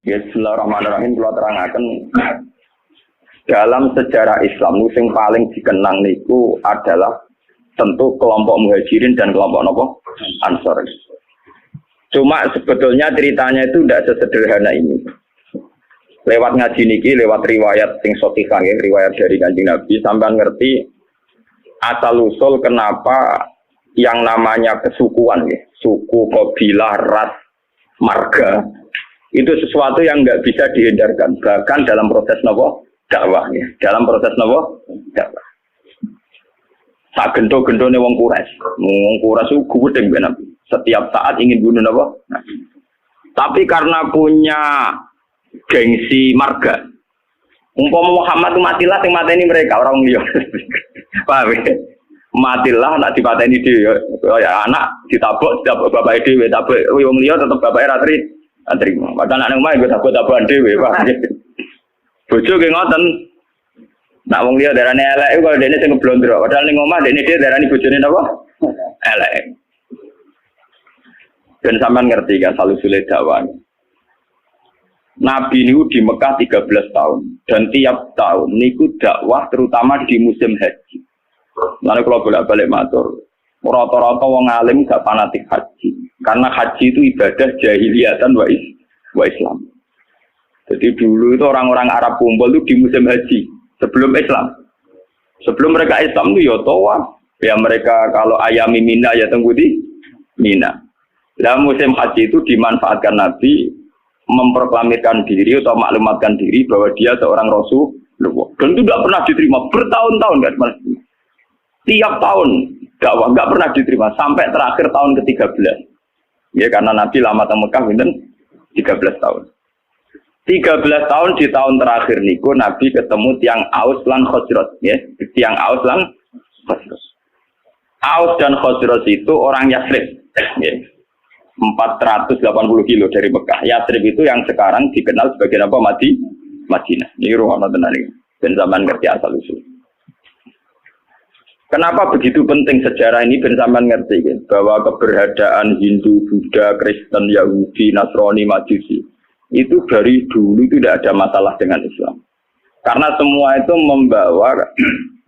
Ya, bismillahirrahmanirrahim. Kalau terangkan dalam sejarah Islam, yang paling dikenang niku adalah tentu kelompok Muhajirin dan kelompok Ansor. Cuma sebetulnya ceritanya itu tidak sesederhana ini. Lewat ngaji niki, lewat riwayat sing sahihah, riwayat dari Kanjeng Nabi, sampean ngerti asal usul kenapa yang namanya kesukuan, suku, kabilah, ras, marga, itu sesuatu yang nggak bisa dihindarkan, bahkan dalam proses dakwah, dalam proses dakwah. Sak gento-gentone wong Quraisy itu gudeng ben Nabi. Setiap saat ingin bunuh Nabi. Tapi karena punya gengsi marga, umpama Muhammad itu matilah sing mateni mereka orang liya. Paham ya? Matilah nak dipateni dhewe ya anak ditabok bapak dhewe tabok wong liya tetep bapake ra terima. Padahal anak omah nggo tabok-tabokan dhewe, Pak. Bojo ge ngoten. Nak wong liya darane elek iku kalau dene sing ngeblondro. Padahal ning omah dene dhewe darani bojone napa? Elek. Dan sampean ngerti kan salusule dakwah. Nabi niku di Mekah 13 tahun dan tiap tahun niku dakwah terutama di musim haji. Lalu kalau bolak-balik matur, rata-rata wong alim gak fanatik haji. Karena haji itu ibadah jahiliyatan wa Islam. Jadi dulu itu orang-orang Arab kumpul itu di musim haji sebelum Islam. Sebelum mereka Islam itu ya tawaf. Ya mereka kalau ayami Mina ya tunggu di Mina. Dalam musim haji itu dimanfaatkan Nabi memproklamirkan diri atau maklumatkan diri bahwa dia seorang Rasul. Dan itu tidak pernah diterima bertahun-tahun kan. Tiap tahun dakwah nggak pernah diterima sampai terakhir tahun ke-13. Ya karena Nabi lama di Mekah itu 13 tahun. 13 tahun di tahun terakhir niku Nabi ketemu tiang Aus lan Khazraj ya, tiang Aus lan Khazraj. Aus dan Khazraj itu orang Yathrib ya. 480 kilo dari Mekah. Yathrib itu yang sekarang dikenal sebagai apa? Madinah. Ini ruang tenan iki. Ben zaman ngerti asal usul. Kenapa begitu penting sejarah ini ben sampean ngerti kan? Bahwa keberadaan Hindu, Buddha, Kristen, Yahudi, Nasrani, Majusi itu dari dulu tidak ada masalah dengan Islam. Karena semua itu membawa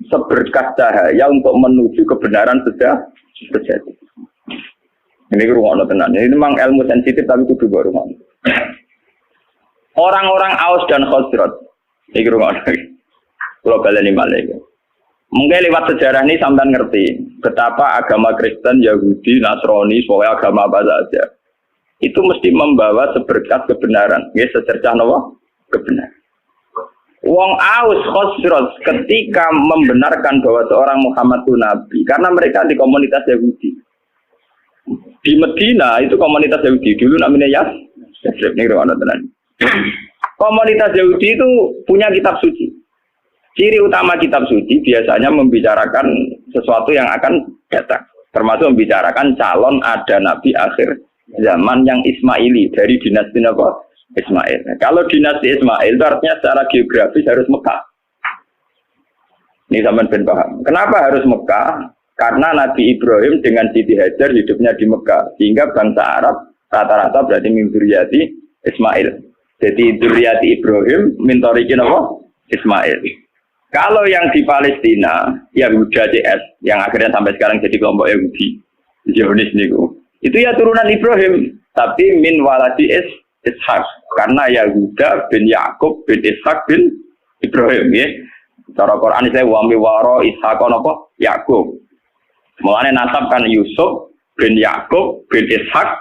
seberkas cahaya untuk menuju kebenaran sejati. Ini ruang tenan. Ini memang ilmu sensitif tapi itu juga ruang. Orang-orang Aus dan Khazraj. Ini ruang. Kalau kalian ini mungkin lewat sejarah ini sampai ngerti betapa agama Kristen, Yahudi, Nasrani, pokoknya agama apa saja itu mesti membawa seberkas kebenaran. Ya, secercah nawa kebenaran. Wong Aus Khazraj ketika membenarkan bahwa seorang Muhammad itu nabi karena mereka di komunitas Yahudi. Di Medina itu komunitas Yahudi dulu namanya Yathrib nih tenan. Komunitas Yahudi itu punya kitab suci. Ciri utama kitab suci biasanya membicarakan sesuatu yang akan datang. Termasuk membicarakan calon ada nabi akhir zaman yang Ismaili dari dinasti Ismail. Kalau dinasti Ismail itu artinya secara geografis harus Mekah. Ini zaman ben paham. Kenapa harus Mekah? Karena Nabi Ibrahim dengan Siti Hajar hidupnya di Mekah. Sehingga bangsa Arab rata-rata berarti min dzurriyyati Ismail. Jadi dzurriyyati Ibrahim min thariqin Ismail. Kalau yang di Palestina, Yahuda CS, yang akhirnya sampai sekarang jadi kelompok Yahudi, Zionis niku, itu ya turunan Ibrahim, tapi min waladi Ishak, karena Yahuda bin Yakub bin Ishak bin Ibrahim, ya. Cara Quran saya wami waro Ishak apa Yakub. Mulane nasab kan Yusuf bin Yakub bin Ishak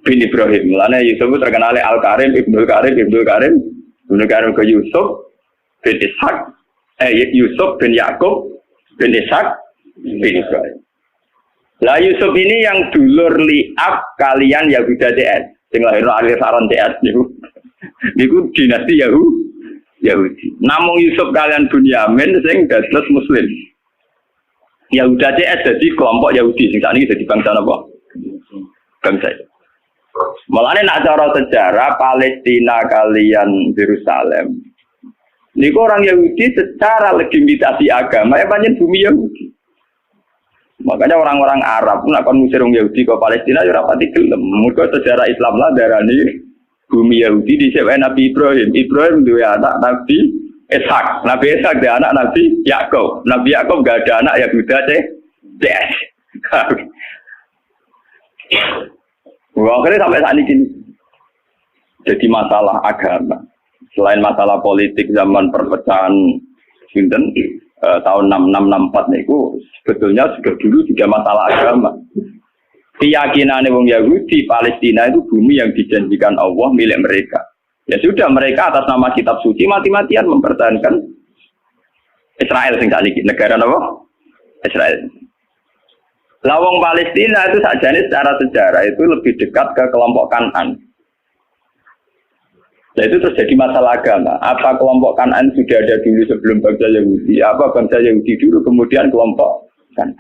bin Ibrahim. Mulane Yusuf itu terkenal Al Karim, Ibnu Karim ke Yusuf bin Ishak. Yusuf bin Yakub bin Ishak bin Ibrahim. Lah Yusuf ini yang dulur liab kalian Yahuda CS. Sing lahir alir saron CS niku dinasti Yahudi. Namung Yusuf kalian Bunyamin sing dados muslim. Yahuda CS jadi kelompok Yahudi sing sakniki dadi bangsa napa? Bangsa. Mulane nak cara sejarah Palestina kalian Yerusalem niku orang Yahudi secara legitimasi agama ya pancen bumi Yahudi. Makanya orang-orang Arab nak kon ngusir wong Yahudi ke Palestina ya ora pati gelem. Mergo sejarah Islam lah darani bumi Yahudi disebut Nabi Ibrahim. Ibrahim duwe anak Nabi Ishak. Nabi Ishak dia anak Nabi Yakub. Nabi Yakub gak ada anak Yahuda CS. Wah, akhirnya sampai saat ini jadi masalah agama. Selain masalah politik zaman perpecahan Sinten tahun 6664 niku sebetulnya sudah dulu juga masalah agama. Keyakinan wong Yahudi Palestina itu bumi yang dijanjikan Allah milik mereka. Ya sudah mereka atas nama kitab suci mati-matian mempertahankan Israel sing sakniki negara apa? Israel. Lawang Palestina itu sajane secara sejarah itu lebih dekat ke kelompok Kanan. Nah itu terjadi masalah agama. Apa kelompok Kanan sudah ada dulu sebelum bangsa Yahudi? Apa bangsa Yahudi dulu kemudian kelompok Kanan?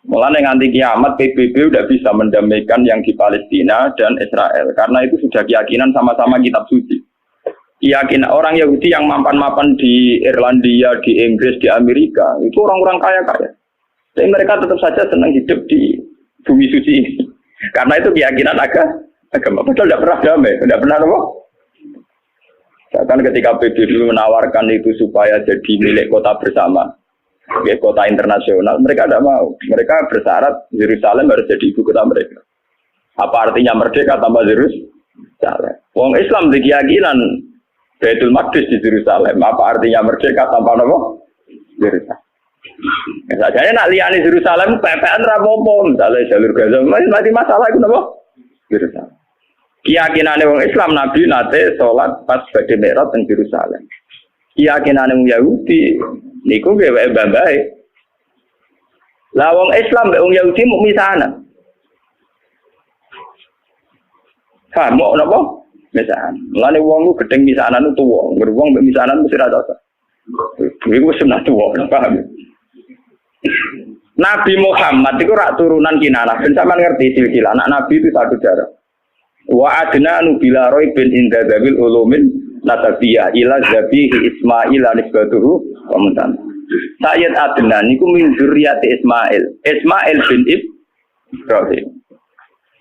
Mulai nganti kiamat PBB udah bisa mendamaikan yang di Palestina dan Israel karena itu sudah keyakinan sama-sama kitab suci. Keyakinan orang Yahudi yang mapan-mapan di Irlandia, di Inggris, di Amerika itu orang-orang kaya-kaya. Tapi mereka tetap saja senang hidup di bumi suci ini. Karena itu keyakinan agama. Padahal tidak pernah damai, tidak pernah apa? Bahkan ketika PBB menawarkan itu supaya jadi milik kota bersama, kota internasional, mereka tidak mau. Mereka bersyarat Yerusalem harus jadi ibu kota mereka. Apa artinya merdeka tanpa Yerusalem? Wong Islam di keyakinan Baitul Maqdis di Yerusalem. Apa artinya merdeka tanpa apa? Yerusalem. Sajane nak liyane Yerusalem pepean ra apa-apa, misale jalur Gaza masih masalah iku napa? Yerusalem. Keyakinane wong Islam Nabi nate salat pas badhe Mi'raj teng Yerusalem. Keyakinane wong Yahudi niku dheweke babae. Lah wong Islam mek wong Yahudi muk misanan. Mau napa? Misanan. Mulane wong ku gedeng misanan tuwa, wong mek misanan mesti ra cocok. Iku sunah tuwa, paham? Nabi Muhammad itu rak turunan Kinanah. Ben sampean ngerti silsilah anak Nabi itu satu darah. Wa adna nubila roy bin inda zabil ulumin nasabiyah ila zabihi Ismail nisbatuhu wa muntan. Sayyid Adnan niku min dzurriyyati Ismail. Ismail bin Ibrahim.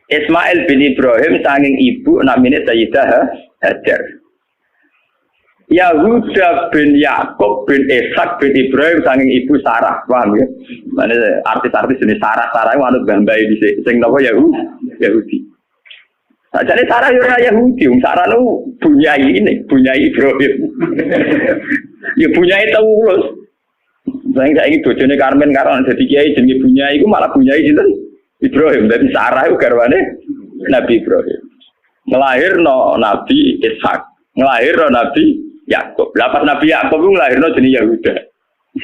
Ismail bin Ibrahim saking ibu namine Sayyidah Hajar. Yahuda bin Yakub bin Ishak bin Ibrahim saking ibu Sarah, paham ya? Mane artis-artis jenis Sarah itu manut bambai dhisik sing napa Yahudi. Sajane Sarah yo ora Yahudi, Sarah nu bunyai Ibrahim. Ya bunyai Taulus. Sing saiki bojone Karmen karo dadi kiai jenenge bunyai iku malah bunyai sinten? Ibrahim. Dadi Sarah iku garwane Nabi Ibrahim. Ngelahirno Nabi Ishak, ngelahirno Nabi Yakub. Lah pas Nabi Yakub ku nglahirno jeneng Yahuda.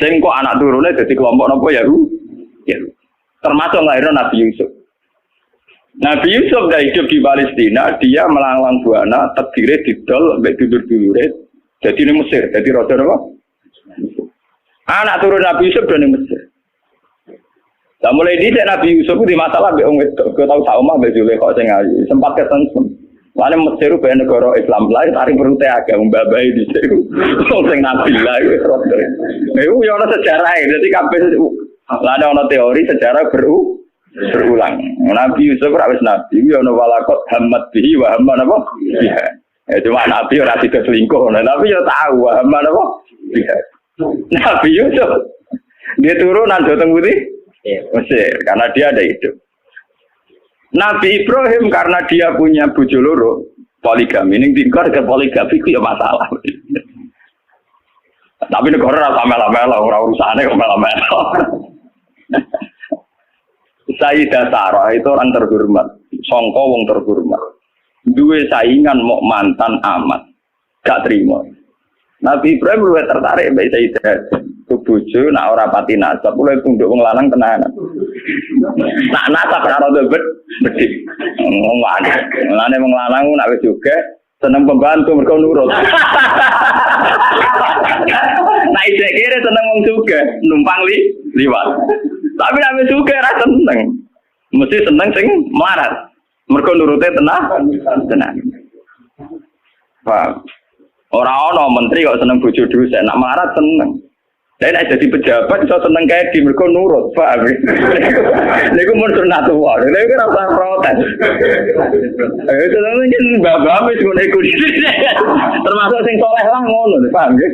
Sing kok anak turune dadi kelompok napa Yahudi. Termasuk nglahirno Nabi Yusuf. Nabi Yusuf dah hidup di Palestina, dia melanglang buana, terdiri didol mbek dulur-dulure dadi ning Mesir, dadi raja napa? Anak turun Nabi Yusuf dari Mesir. Lah mulai dhisik Nabi Yusuf ku di masalah mbek wong wedok, kok tau sak omah mbek Zulaikha sing ayu. Sempat ketemu. Lane Mesir ku negara Islam lain tarik perute agak mbabai dhisik. Wong sing nabi lah iku rodo. Iku yo ana sejarahe, dadi kabeh lane ana teori sejarah berulang. Nabi Yusuf ora wis nabi, yo ana walakot hamad bihi wa hamman apa? Ya cuma nabi ora tidak selingkuh, tapi yo tahu wa hamman apa? Nabi Yusuf dia turunan Joteng Putih Mesir karena dia ada hidup. Nabi Ibrahim karena dia punya bojo loro poligami, ning tingkar ke poligami itu ya masalah. Tapi negara ora melo-melo, ora urusane kok melo-melo. Sayyidah Sarah itu orang terhormat, sangka wong terhormat. Duwe saingan mau mantan amat, gak terima. Nabi Ibrahim luwih tertarik mbek Sayyidah. Bojo nak ora pati nasab, luwih tunduk wong lanang tenanan. Nak nasab karo bedik. Ngomong ae. Mulane wong lanang nak wis juga seneng pembantu mergo nurut. Nah isih kira seneng wong juga numpang liwat. Tapi nek wis juga ora seneng. Mesti seneng sing melarat. Mergo nurute tenan. Paham? Ora ana menteri kok seneng bojo dosen, nak melarat seneng. Dan ada di pejabat iso seneng kae di mergo nurut, paham. Niku mun sunatullah. Lha iku ora usah protes. Itu mungkin bapak wis ngono iku. Termasuk sing soleh lah ngono, paham nggih?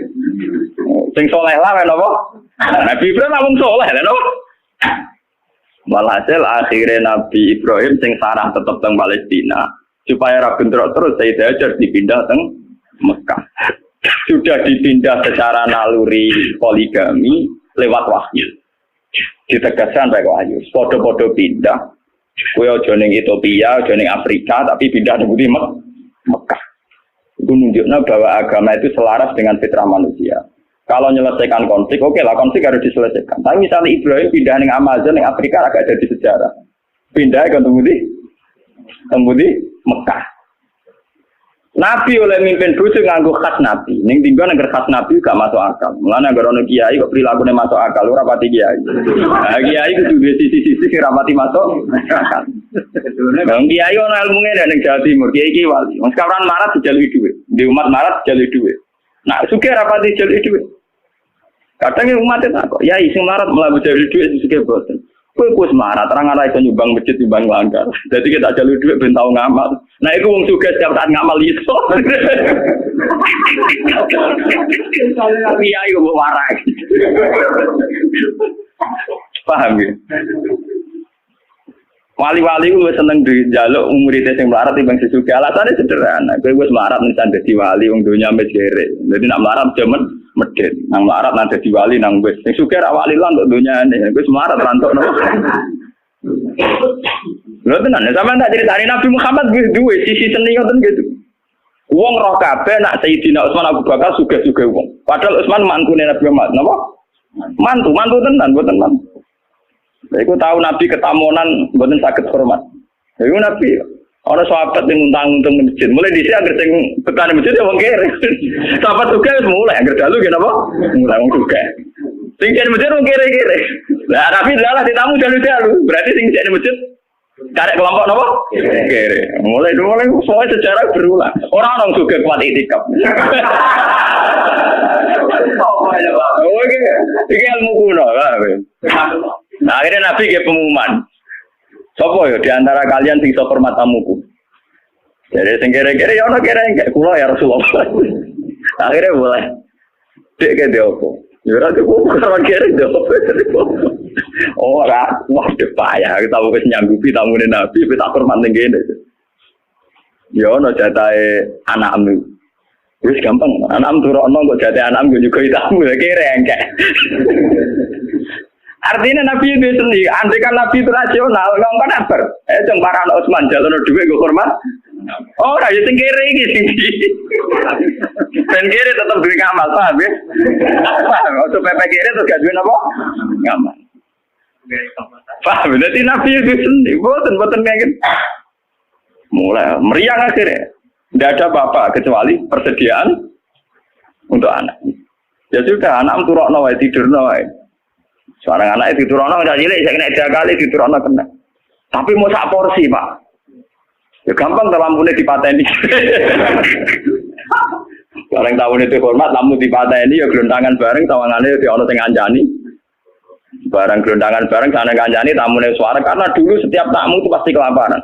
Sing soleh lah napa? Nabi Ibrahim namung soleh lho. Walhasil akhirnya Nabi Ibrahim sing sarah tetep teng Palestina supaya ra bentrok terus Sayyidah Hajar dipindah teng Mekah. Sudah dipindah secara naluri poligami lewat wahyu. Ditegaskan baik wahyu. Podo-podo pindah. Kowe aja ning Ethiopia, aja ning Afrika, tapi pindah ning Mekah. Itu menunjukkan bahwa agama itu selaras dengan fitrah manusia. Kalau menyelesaikan konflik, oke lah konflik harus diselesaikan. Tapi misalnya Ibrahim pindah ning Amazon, ning Afrika agak jadi sejarah. Pindah ke temudi Mekah. Nabi oleh mimpin bojo nganggo khas Nabi. Ning tinggal negara khas Nabi gak masuk akal. Mulane negara ono kiai kok prilakune masuk akal ora pati kiai. Nah, kiai kudu duwe sisi-sisi sing ora pati masuk akal. Bang kiai ono ilmune ning Jawa Timur, kiai iki wali. Wong sekarang marat dijaluki dhuwit. Di umat marat dijaluki dhuwit. Nah, sugih ora pati dijaluki dhuwit. Kadang umat itu kok, ya sing marat mlaku dijaluki dhuwit sugih boten. Kowe wis marat, terang ora iso nyumbang masjid nyumbang langgar. Dadi kita jalu dhuwit ben tau ngamal. Nah iku wong sugih setiap saat ngamal iso. Iya iku warak. Paham ya? Wali-wali ku seneng dijaluk murid sing melarat timbang sesugih. Alasane sederhana. Kowe wis melarat nang dadi wali wong donya wis kere. Dadi nak melarat jaman medhit. Nang melarat nang dadi wali nang wis sing sugih ra wali lan untuk donyane. Wis melarat rantuk no. Lha tenan sampeyan tak critani Nabi Muhammad duwe sisi seni ngoten gitu. Wong roh kabeh nak Sayyidina Utsman Abu Bakar sugih-sugih wong. Padahal Utsman mantune Nabi Muhammad. Napa? Mantu tenan, mboten mantu. Iku tahu Nabi ketamunan mboten saged hormat. Iku Nabi ana sahabat sing untang-untung masjid. Mulai dhisik anggere sing betane masjid ya wong kere. Sahabat juga wis mulai anggere dalu nggih napa? Mulai wong juga. Sing jane masjid wong kere-kere. Lah Nabi lalah ditamu dalu-dalu. Berarti sing jane masjid karek kelompok napa? Kere. Mulai soal sejarah berulang. Ora ono juga kuat itikaf. Oh iki ilmu kuno lah. Nah, akhirnya Nabi ke pengumuman. Sopo ya di antara kalian sing iso hormat tamuku. Jadi sing kere-kere ya ono kere enggak kula ya Rasulullah. Akhirnya boleh. Dek ke dia opo. Ya ora cukup karo kere dia opo. Ora wah payah kita wis nyanggupi tamune Nabi wis tak hormat ning kene. Ya ono jatahe anakmu. Wis gampang, anakmu turokno kok jatahe anakmu juga tamu kere enggak. Artinya Nabi itu sendiri, andai kan Nabi itu rasional, nggak kan apa? Jeng para anak Utsman jalan duit gue hormat. Oh, raja sengkiri gitu. Sengkiri tetap duit ngamal, paham ya? Paham, untuk PP kiri terus gak duit apa? Ngamal. Paham, jadi Nabi itu sendiri, boten pengen. Mulai meriang akhirnya, tidak ada apa-apa kecuali persediaan untuk anak. Ya sudah, anak turokno wae tidurno wae. Seorang anak itu turun nggak cilik, saya kena 3 kali itu turun kena. Tapi mau sak porsi pak, ya gampang lampunya dipateni. Bareng tahun itu hormat, lampu dipateni, ya gelondangan bareng, tawangannya di ono tengah anjani. Barang gelondangan bareng, sana kancani, tamunya suara. Karena dulu setiap tamu itu pasti kelaparan.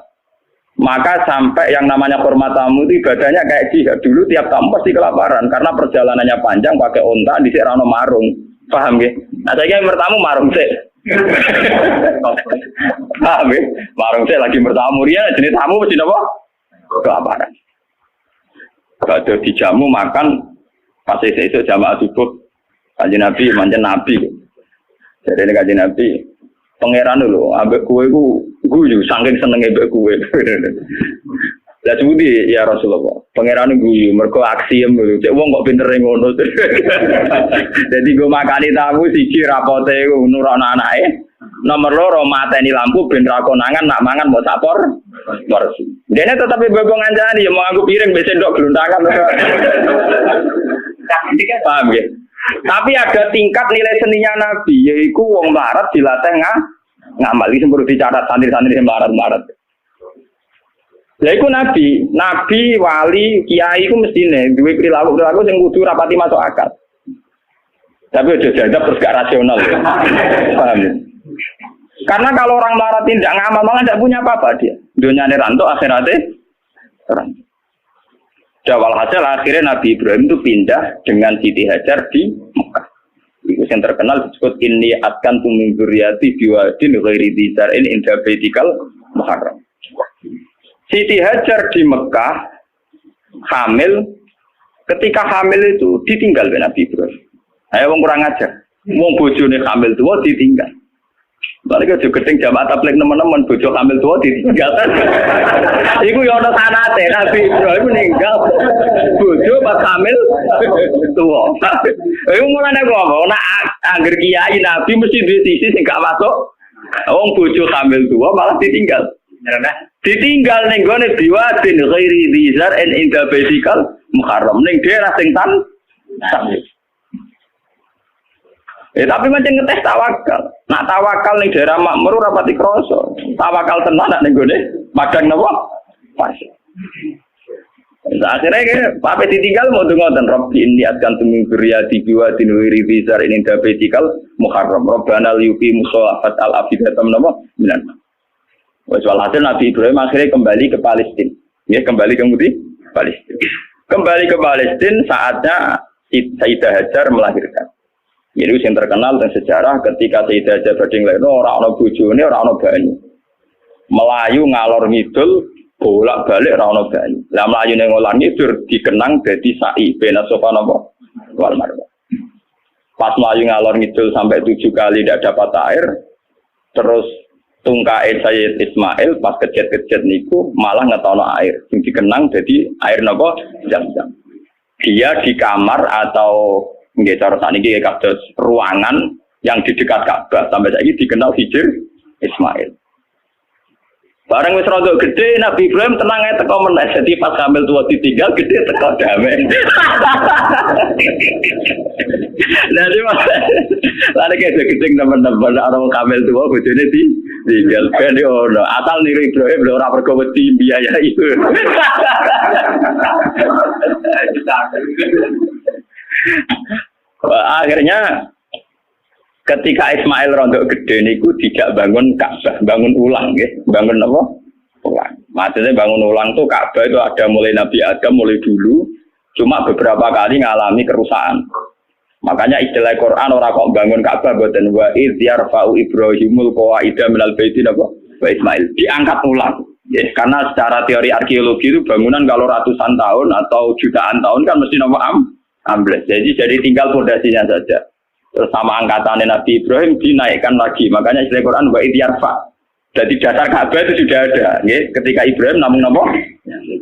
Maka sampai yang namanya hormat tamu itu ibadahnya kayak jihad. Dulu tiap tamu pasti kelaparan, karena perjalanannya panjang, pakai onta, di rano marung. Paham ya? Nah saya kira bertamu marung sih. Paham ya? Marung sih lagi bertamu dia jenis tamu mesti apa? Kelaparan. Kalau dijamu makan pas itu jamaah subuh Kanjeng Nabi manjen Nabi. Jadi ini Kanjeng Nabi pangeran dulu ambek kue guyu saking senenge ambek kue. Lah sebuti ya Rasulullah. Pangeran guyu mergo aksiem lho. Cek wong kok pintere ngono. Dadi go makani tamu siji rapote nurono anake. Nomor 2 mateni lampu ben ra konangan nak mangan mbok sapor. Warsi. Dene tetep bebo ngancani ya mau aku piring mbek sendok glontangan. Paham ya? Tapi ada tingkat nilai seninya Nabi yaiku wong melarat dilatih ngamal iki semburu dicatat santri-santri melarat-melarat. Lha iku nabi, wali, kiai iku mestine duwe perilaku sing kudu rapati masuk akal. Tapi udah jadab terus gak rasional ya. Paham ya? Karena kalau orang melarat tidak ngamal malah tidak punya apa-apa dia. Dunia ini rantuk akhiratnya rantuk. Walhasil akhirnya Nabi Ibrahim itu pindah dengan Siti Hajar di Mekah. Itu yang terkenal disebut inni atkan min dzurriyyati biwadin ghairi dzi zar'in inda baitikal muharram. Siti Hajar di Mekah hamil, ketika hamil itu ditinggal oleh Nabi Ibrahim. Ayo wong kurang ajar. Wong bojone hamil tuwa ditinggal. Balik aja gedeng jamaah tabligh teman-teman bojo hamil tua ditinggal. Iku ya ana sanate Nabi Ibrahim meninggal. Bojo pas hamil tua. Iku mulane kok ana angger kiai Nabi mesti duwe sisi sing gak masuk. Wong bojo hamil tua malah ditinggal. Ditinggal ning gone biwadin ghairi dzar en inda baitikal muharram ning daerah sing tan. Tapi macam ngetes tawakal. Nak tawakal ning daerah makmur ora pati krasa. Tawakal tenan nak ning gone padang napa? Pas. Akhirnya Pak ditinggal mau ngoten Rabbi inni atkantu min dzurriyyati biwadin ghairi dzar in dabetikal muharram. Rabbana liyuqimu sholata al-afidatam napa? Minan. Wes walhasil Nabi Ibrahim akhirnya kembali ke Palestina. Ya, kembali ke Palestina. Kembali ke Palestina saatnya Sayyidah Hajar melahirkan. Ini yang terkenal dan sejarah ketika Sayyidah Hajar badhe nglairno ora ana bojone, ora ana banyu. Melayu ngalor ngidul bolak-balik ora ana banyu. Lah mlayu ning ngalor ngidul dikenang dadi sa'i bena sofa napa wal marwah. Pas mlayu ngalor ngidul sampai 7 kali tidak dapat air, terus tungkae Sayyid Ismail pas kejet-kejet niku malah ngetono air. Sing dikenang dadi air napa Zam-zam. Dia di kamar atau nggih cara sakniki kados ruangan yang di dekat Ka'bah sampai saiki dikenal Hijr Ismail. Barang wis rada gede Nabi Ibrahim tenang ae teko meneh dadi pas hamil tua ditinggal gede teko damai. Jadi lha nek gede teman-teman orang hamil tua bojone ditinggal ben ono asal niru Ibrahim lho ora pergo wedi biaya itu. Akhirnya ketika Ismail rontok gede niku tidak bangun Ka'bah, bangun ulang nggih. Bangun apa? Ulang. Maksudnya bangun ulang tuh Ka'bah itu ada mulai Nabi Adam mulai dulu, cuma beberapa kali ngalami kerusakan. Makanya istilah Quran ora kok bangun Ka'bah boten wa idz yarfa'u Ibrahimul qawaida minal baiti napa? Wa Ismail diangkat ulang. Ya, karena secara teori arkeologi itu bangunan kalau ratusan tahun atau jutaan tahun kan mesti napa ambles. Jadi tinggal fondasinya saja. Terus sama angkatan Nabi Ibrahim dinaikkan lagi. Makanya istilah Quran wa idz yarfa. Jadi dasar Ka'bah itu sudah ada. Ya. Ketika Ibrahim namung napa?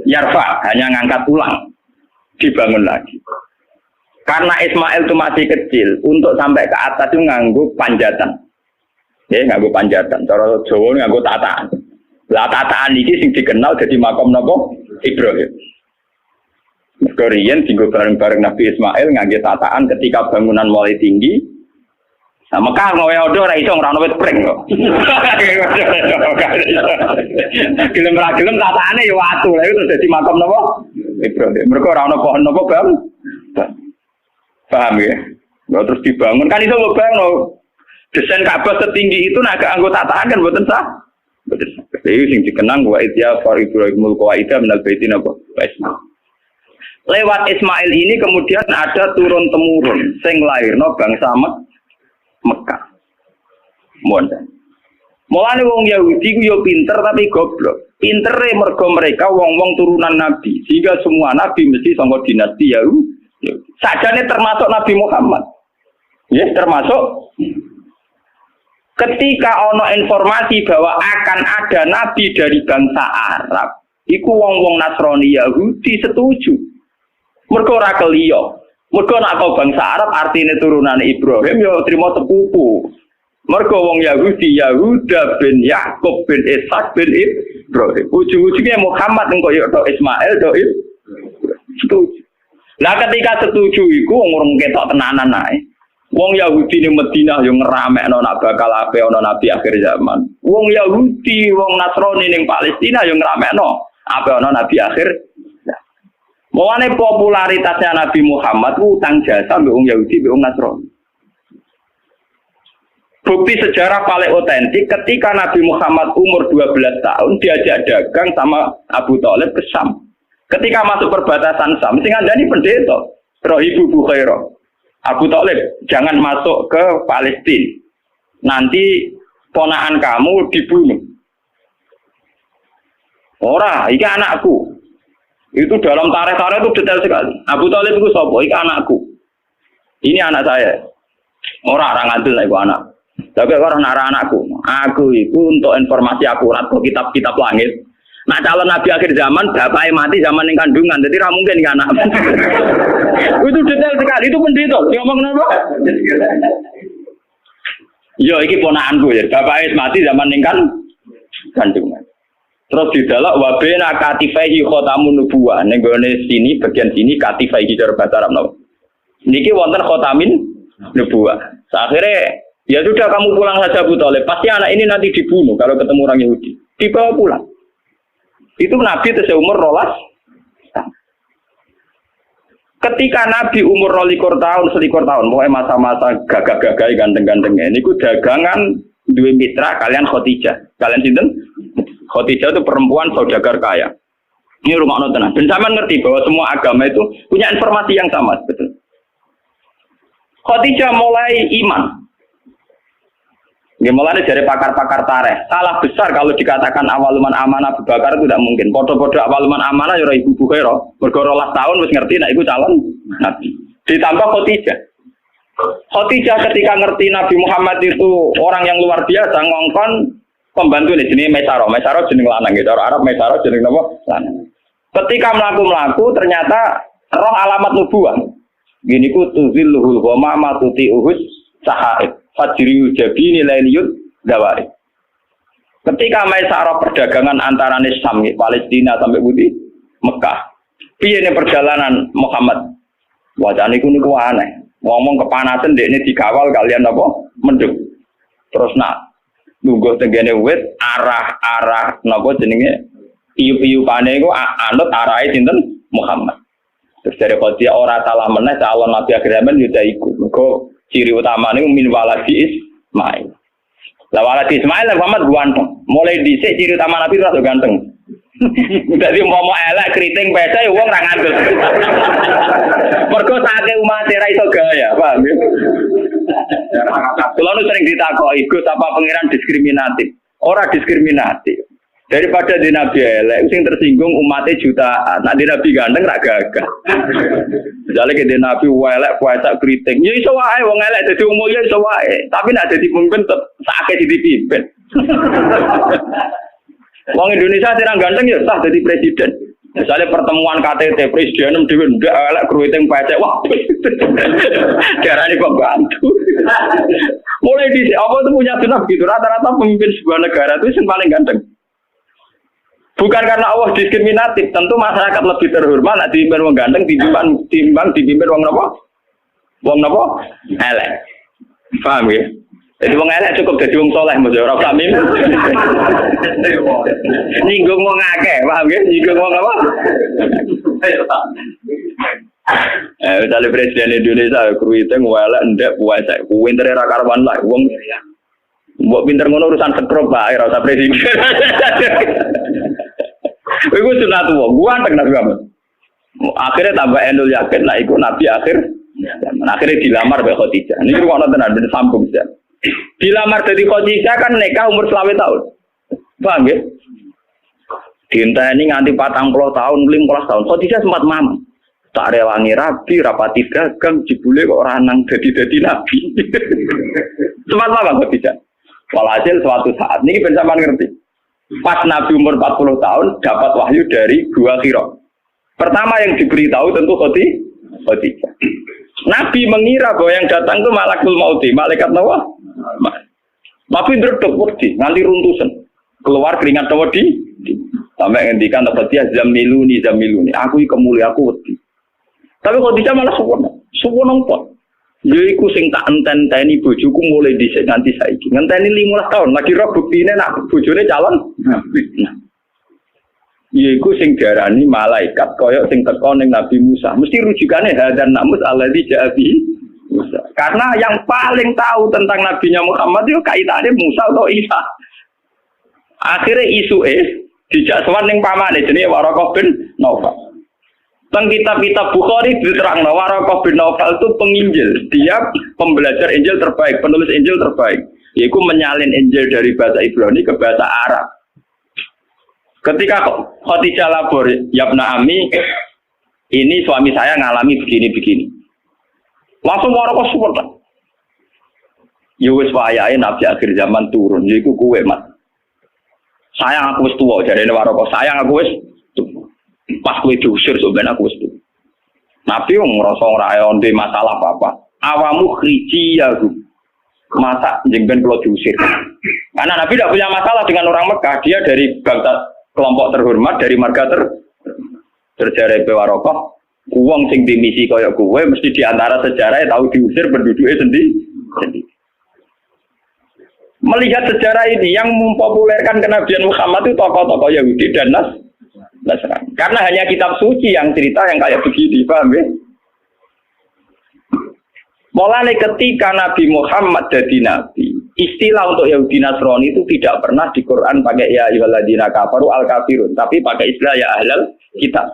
Yarfa, hanya ngangkat ulang. Dibangun lagi. Karena Ismail itu masih kecil, untuk sampai ke atas itu nganggo panjatan. Ya, nganggo panjatan. Cara Jawa nganggo tataan. Lah tataan iki sing dikenal jadi makom napa? Ibrahim. Korean tinggal bareng-bareng Nabi Ismail ngangge tataan ketika bangunan mulai tinggi. Nah, Mekah ngowe odo ora iso ngrano wit pring kok. Gelem ra gelem tataane ya watu. Lha itu dadi makam napa? Ibrahim. Mergo ora ono pohon napa, Bang? Paham ya? Nah, terus dibangun kan iso mbok desain Ka'bah setinggi itu nek anggo tataan kan mboten sah. Mboten sah. Iki sing dikenang wa idya fa Ibrahimul qawaida minal baiti napa? Lewat Ismail ini kemudian ada turun-temurun sing lairno bangsa Mekah. Mulane wong Yahudi ku yo pinter tapi goblok. Pintere mergo mereka wong-wong turunan nabi. Sehingga semua nabi mesti saka dinasti Yahudi. Sajane termasuk Nabi Muhammad. Ya, termasuk ketika ono informasi bahwa akan ada nabi dari bangsa Arab, iku wong-wong Nasrani Yahudi setuju. Mergo ora keliyo. Mergo nek kau bangsa Arab artine turunane Ibrahim ya trimo sepupu. Mergo wong Yahudi Yahuda bin Yakub bin Ishak bin Ibrahim. Ujung-ujungnya Muhammad engko ya tok Ismail tok setuju. Lah ketika setuju iku wong ketok tenanan ae. Wong Yahudi ning Madinah yo ngeramekno nak bakal ape ana nabi akhir zaman. Wong Yahudi, wong Nasrani ning Palestina yo ngeramekno ape ana nabi akhir. Mulane popularitasnya Nabi Muhammad ku utang jasa mbek wong Yahudi mbek wong Nasrani. Bukti sejarah paling otentik ketika Nabi Muhammad umur 12 tahun diajak dagang sama Abu Thalib ke Syam. Ketika masuk perbatasan Syam, sing ngandani pendeta Rohibu Bukhairah. Abu Thalib, jangan masuk ke Palestina. Nanti ponakan kamu dibunuh. Ora, iki anakku. Itu dalam tarikh-tarikh itu detail sekali. Abu Thalib itu sapa? Iki anakku. Ini anak saya. Ora ngantil nek anak. Tapi orang nara anakku, aku itu untuk informasi akurat ke kitab-kitab langit. Nah calon nabi akhir zaman, bapaknya mati zaman yang kandungan, jadi tidak mungkin kan anak. Itu detail sekali, itu pendeta. Ngomong kenapa? Yo, ini ponakanku ya, bapaknya mati zaman yang kandungan. Terus di dalam wabena katifai khotamun nubuah, nenggone sini bagian sini katifai cara bahasa Arab. Niki wonten khotamin nubuah. Akhirnya ya sudah kamu pulang saja Abu Thalib. Pasti anak ini nanti dibunuh kalau ketemu orang Yahudi. Dibawa pulang. Itu Nabi itu seumur 12. Ketika Nabi umur 21 tahun, pokoknya masa-masa gagah-gagah ganteng-gantengnya. Ini ku dagangan dua mitra kalian Khadijah. Kalian sinten? Khadijah itu perempuan saudagar kaya. Ini rumah tenan. Dan sama ngerti bahwa semua agama itu punya informasi yang sama, betul. Khadijah mulai iman. Mulanya dari pakar-pakar tarikh. Salah besar kalau dikatakan awaluman amanah Abu Bakar itu tidak mungkin. Podo-podo awaluman amanah ya Ibu Bukhairah. Bergorolah tahun wis ngerti, nah itu calon Nabi. Ditambah Khadijah. Khadijah ketika ngerti Nabi Muhammad itu orang yang luar biasa, ngongkon pembantu ini jenis Maisarah. Maisarah jenis lanang gitu. Orang Arab Maisarah jenis apa? Lanang. Ketika melaku-melaku ternyata roh alamat nubuah. Gini ku tuzilluhul ghamma ma tuti'uhus sahaib. Fajriyu jabini lailiyut dawari. Ketika Maisarah perdagangan antara Syam, Palestina sampai Budi Mekah. Piye ini perjalanan Muhammad? Wajane iku niku aneh. Ngomong kepanasan dekne dikawal kalian apa? Mendung. Terus nak nunggu tenggene wit arah napa jenenge? Iyu-iyupane iku anut arahe sinten? Muhammad. Terus dari Khadijah ora salah meneh calon Nabi akhir zaman yo iku. Mergo ciri utama ini min waladi Ismail. Lah waladi Ismail Muhammad ganteng. Mulai dhisik ciri utama Nabi rada ganteng. Dadi umpama elek kriting pece wong ra ngandel. Mergo sake umat ra iso gaya, paham ya? Kulo sering ditakoki, Gus apa pangeran diskriminatif? Ora diskriminatif. Daripada di Nabi elek, sing tersinggung umatnya jutaan. Nah di Nabi ganteng rak gagah. Misalnya ke di Nabi elek puasa kriting, ya iso wae wong elek dadi wong mulya iso wae. Tapi nek dadi pemimpin tetep sakake dipimpin. Wong Indonesia sing ganteng ya sah dadi presiden. Misalnya pertemuan KTT presiden dhewe ndak elek kriting pecek wah. Darane kok bantu. Mulai di apa itu punya sunah gitu. Rata-rata pemimpin sebuah negara itu yang paling ganteng. Bukan karena Allah diskriminatif, tentu masyarakat lebih terhormat nek dipimpin wong ganteng timbang dipimpin wong napa? Wong napa? Elek. Paham ya? Jadi wong elek cukup dadi wong saleh mesti ora usah mimpin. Nyinggung wong akeh, paham ya? Nyinggung wong apa? Misalnya Presiden Indonesia kruiting elek ndek puasa, pinter ra karuan lah wong. Mbok pinter ngono urusan sekrup bae ora usah presiden. Iku sunat wong, ganteng Nabi Muhammad. Akhirnya tambah endul yakin lah iku Nabi akhir. Akhirnya dilamar mbek Khadijah. Niki kok tenan ben sambung ya. Dilamar dari Khadijah kan nikah umur 20 tahun. Paham ya? Dienteni nganti 40 tahun, 15 tahun. Khadijah sempat mamang. Tak rewangi rabi, rapati dagang, jebule kok ora nang dadi nabi. Sempat mamang Khadijah. Walhasil suatu saat niki ben sampean ngerti. Pas Nabi umur 40 tahun dapat wahyu dari dua qira. Pertama yang diberitahu tentu Khadijah. Nabi mengira bahwa yang datang itu malakul mauti, malaikat Nawa. Nabi ndredeg wedi, nganti runtusan. Keluar keringat wedi. Sampai ngendikan Khadijah zamiluni. Aku iki kemuli aku wedi. Tapi Khadijah malah suwono apa? Ya iku sing tak enten-enteni bojoku mulai dhisik nganti saiki. Ngenteni 15 tahun lagi roh buktine nak bojone calon. Nah. Ya iku sing diarani malaikat kaya sing teko ning Nabi Musa. Mesti rujukane hadan namus alladzi ja'a bihi Musa. Karena yang paling tahu tentang Nabinya Muhammad itu kaitannya Musa atau Isa. Akhirnya isu dijak sowan ning pamane jenenge Waraqah bin Naufal. Teng kitab-kitab Bukhari diterangno Waraqah bin Naufal itu penginjil. Dia pembelajar Injil terbaik, penulis Injil terbaik. Yaitu menyalin Injil dari bahasa Ibrani ke bahasa Arab. Ketika Khadijah lapor, "Yabna Ami, ini suami saya ngalami begini-begini." Langsung Waraqah support. Ya wis wayahe nabi akhir zaman turun, yaiku kowe, Mas. Sayang aku wis tuwa, jarene Waraqah, sayang aku wis tuwa. Pas kowe diusir sampeyan aku wis tuwa. Nabi wong ngrasa ora onde masalah apa-apa. Awamu khrijiyahu. Masa jengben kalau diusir. Karena Nabi tidak punya masalah dengan orang Mekah, dia dari bangsa kelompok terhormat, dari marga terjare Waraqah. Uang sing dimisi kaya kowe mesti diantara sejarah tahu diusir penduduknya sendiri. Melihat sejarah ini yang mempopulerkan kenabian Muhammad itu tokoh-tokoh Yahudi dan Nasrani. Karena hanya kitab suci yang cerita yang kayak begini, paham ya? Mulai ketika Nabi Muhammad jadi nabi, istilah untuk Yahudi Nasrani itu tidak pernah di Quran pakai ya ayyuhalladzina kafaru al-kafirun, tapi pakai istilah ya ahlal kitab.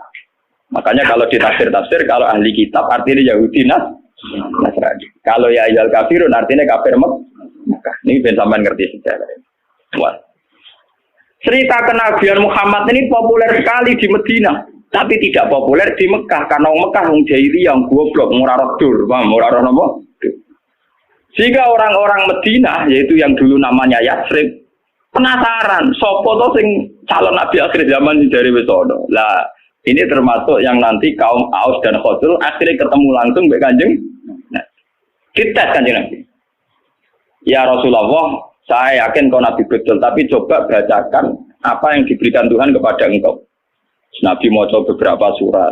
Makanya kalau di tafsir kalau ahli kitab artinya Yahudi Nasrani. Kalau ya ayyuhal kafirun artinya kafir Mekah. Ini ben sampean ngerti sejarah. Wah. Cerita kenabian Muhammad ini populer sekali di Madinah, tapi tidak populer di Mekah karena Mekah wong jahiliyah yang goblok, ora roh dur, ora roh napa? Sehingga orang-orang Madinah yaitu yang dulu namanya Yatsrib penasaran, sapa to sing calon nabi akhir zaman dari wis ono. Lah, ini termasuk yang nanti kaum Aus dan Khazraj akhirnya ketemu langsung mbek Kanjeng. Nah, kita Kanjeng Nabi. Ya Rasulullah, saya yakin kau Nabi betul, tapi coba bacakan apa yang diberikan Tuhan kepada engkau. Nabi mau coba beberapa surat.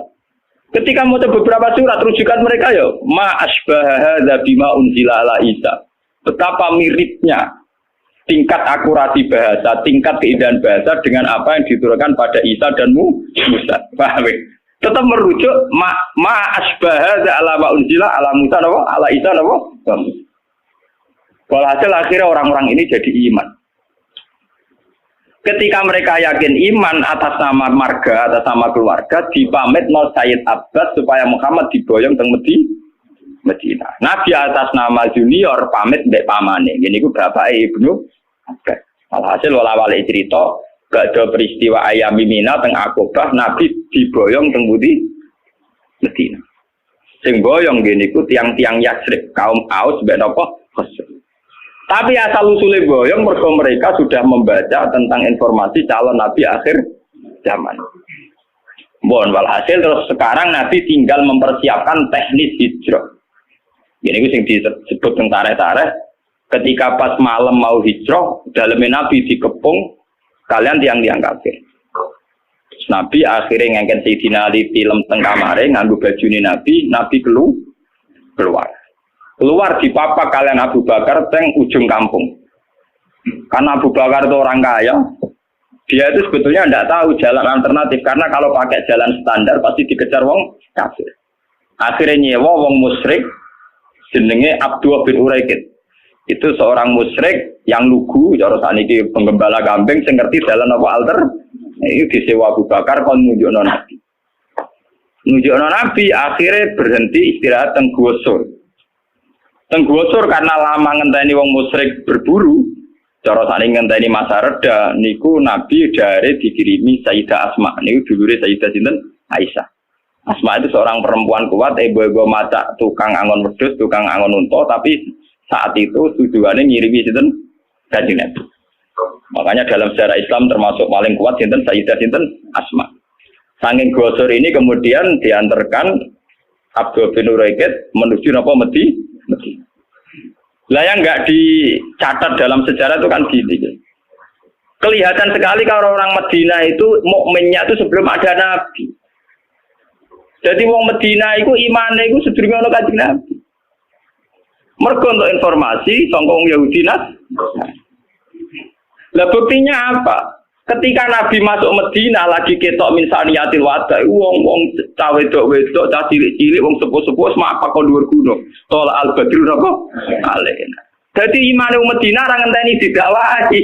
Ketika mau coba beberapa surat, rujukan mereka ya, ma asbaha hadza bima unzila ala Isa. Betapa miripnya tingkat akurasi bahasa, tingkat keindahan bahasa dengan apa yang diturunkan pada Isa dan Musa. Paham? Tetap merujuk ma asbaha hadza ala ma unzila ala Musa ala Isa Musa. Walhasil akhirnya orang-orang ini jadi iman. Ketika mereka yakin iman atas nama marga, atas nama keluarga, dipamit no Sayyid Abbas supaya Muhammad diboyong teng Medina. Nabi atas nama junior pamit mbek pamane. Gini ku berapa Ibnu Abbas. Walhasil wala-wali cerita, gak ada peristiwa ayam Mina teng Aqabah, Nabi diboyong teng Medina. Sing boyong gini ku tiang-tiang Yatsrib, kaum Aus mbek napa? Tapi asal usulnya boyong mereka sudah membaca tentang informasi calon Nabi akhir zaman. Walhasil terus sekarang Nabi tinggal mempersiapkan teknis hijrah. Ini yang disebut tentara-tara. Ketika pas malam mau hijrah, dalamnya Nabi dikepung, kalian tiang-tiang kafir. Nabi akhirnya ngangkat Sayyidina Ali film tengkamare, nganggu baju Nabi keluar. Keluar di papa kalian Abu Bakar teng ujung kampung. Karena Abu Bakar itu orang kaya, dia itu sebetulnya tidak tahu jalan alternatif karena kalau pakai jalan standar pasti dikejar wong kafir. Akhirnya nyewa wong musyrik jenenge Abdullah bin Uraikid. Itu seorang musyrik yang lugu, cara saniki penggembala kambing sing ngerti jalan apa alter. Itu disewa Abu Bakar kon nunjukno Nabi. Nunjukno Nabi akhirnya berhenti istirahat teng Gua Sur. Tenggosor karena lama ngenteni wong musyrik berburu, cara saling ngenteni masa reda, niku Nabi dari dikirimi Sayyidah Asma, niku dulure Sayyidah sinten Aisyah. Asma itu seorang perempuan kuat, ibu-ibu macak tukang angon wedhus, tukang angon unta, tapi saat itu tujuannya ngirimi sinten Kanjeng Nabi. Makanya dalam sejarah Islam termasuk paling kuat sinten Sayyidah sinten Asma. Saking gosor ini kemudian diantarkan Abdul bin Uraikid menuju napa Medina. Lah yang enggak dicatat dalam sejarah itu kan gini. Kelihatan sekali kalau orang Medina itu mukminnya itu sebelum ada Nabi. Jadi wong Medina itu imane itu sedurunge ana Kanjeng Nabi. Mergo untuk informasi sangka wong Yahudi Lah buktinya apa? Ketika Nabi masuk Medina lagi ketok min saniyatil wada, wong-wong cah wedok-wedok, cah cilik-cilik, wong sepuh-sepuh apa kok dhuwur gunung. Tol al-Badru napa? Alaina. Dadi imane wong Medina ra ngenteni didakwahi.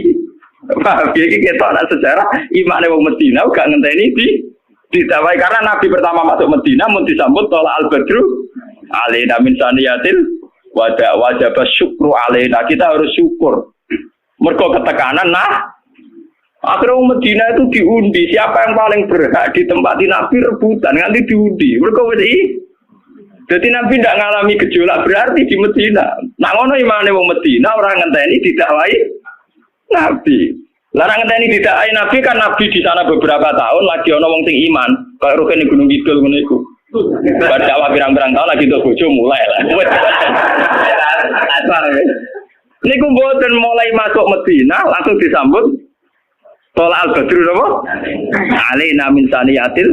Wah, iki ketok nak sejarah imane wong Medina gak ngenteni didakwahi karena Nabi pertama masuk Medina mun disambut tol al-Badru alaina min saniyatil wada wajib syukru alaina. Kita harus syukur. Mergo ketekanan akhirnya orang Medina itu diundi, siapa yang paling berhak ditempati Nabi rebutan, nanti diundi. Mereka jadi Nabi tidak mengalami gejolak berarti di Medina. Nah, ngono imane wong Medina orang ngenteni didakwai Nabi. Larang ngenteni didakwai Nabi kan Nabi di sana beberapa tahun lagi ana wong sing iman, kaya rukene Gunung Kidul ngono iku. Bar dakwah pirang-pirang tahun lagi untuk bojo mulai lah. Niku mboten mulai masuk Medina langsung disambut Tolak al-Badru apa? Alaina min saniyatil